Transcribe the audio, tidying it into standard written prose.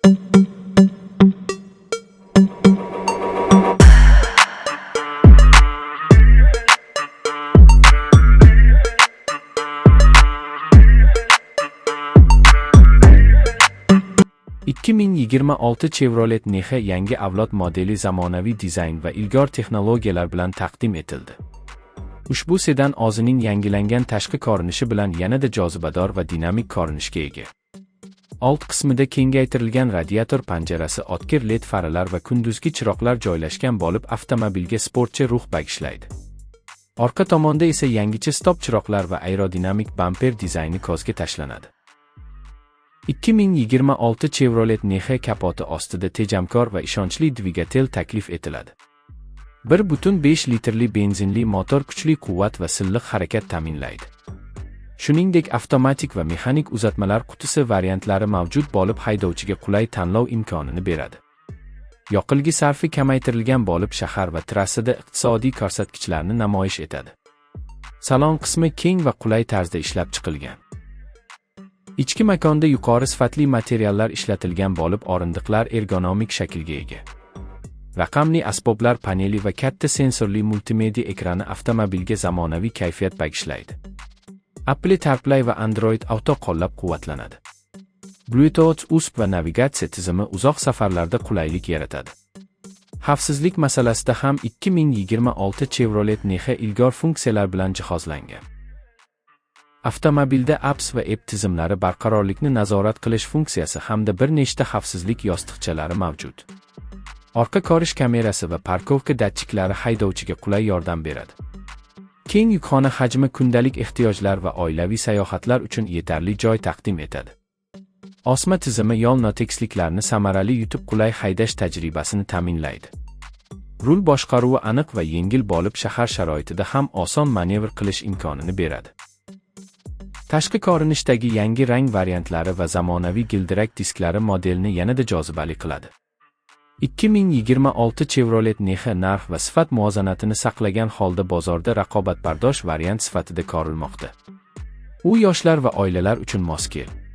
(2026) Chevrolet Nexe yangi avlod modeli zamonaviy dizayn va ilg'or texnologiyalar bilan taqdim etildi. Ushbu sedan o'zining yangilangan tashqi ko'rinishi bilan yanada jozibador va dinamik ko'rinishga ega. Old qismida kengaytirilgan radiator panjarasi, o'tkir LED faralar va kunduzgi chiroqlar joylashgan bo'lib, avtomobilga sportcha ruh bag'ishlaydi. Orqa tomonda esa yangicha stop chiroqlar va aerodinamik bamper dizayni ko'zga tashlanadi. 2026 Chevrolet Nexe kapoti ostida tejamkor va ishonchli dvigatel taklif etiladi. 1.5 litrli benzinli motor kuchli quvvat va silliq harakat ta'minlaydi. Shuningdek, avtomatik va mexanik uzatmalar qutisi variantlari mavjud bo'lib, haydovchiga qulay tanlov imkonini beradi. Yoqilg'i sarfi kamaytirilgan bo'lib, shahar va trassada iqtisodiy ko'rsatkichlarni namoyish etadi. Salon qismi keng va qulay tarzda ishlab chiqilgan. Ichki makonda yuqori sifatli materiallar ishlatilgan bo'lib, o'rindiqlar ergonomik shaklga ega. Raqamli asboblar paneli va katta sensorli multimedia ekrani avtomobilga zamonaviy kayfiyat bag'ishlaydi. Apple CarPlay va Android Auto qo'llab-quvvatlanadi. Bluetooth, USB va navigatsiya tizimi uzoq safarlarda qulaylik yaratadi. Xavfsizlik masalasida ham 2026 Chevrolet Nexe ilg'or funksiyalar bilan jihozlangan. Avtomobilda apps va app tizimlari, barqarorlikni nazorat qilish funksiyasi hamda bir nechta xavfsizlik yostiqchalari mavjud. Orqa ko'rish kamerasi va parkovka datchiklari haydovchiga qulay yordam beradi. Keng yukxona hajmi kundalik ehtiyojlar va oilaviy sayohatlar uchun yetarli joy taqdim etadi. Osma tizimi yo'l notekisliklarni samarali yutib qulay haydash tajribasini ta'minlaydi. Rul boshqaruvi aniq va yengil bo'lib, shahar sharoitida ham oson manevr qilish imkonini beradi. Tashqi ko'rinishdagi yangi rang variantlari va zamonaviy gildirak disklari modelni yanada jozibali qiladi. 2026 Chevrolet Nexe narx va sifat muvozanatini saqlagan holda bozorda raqobatbardosh variant sifatida ko'rilmoqda. U yoshlar va oilalar uchun mos keladi.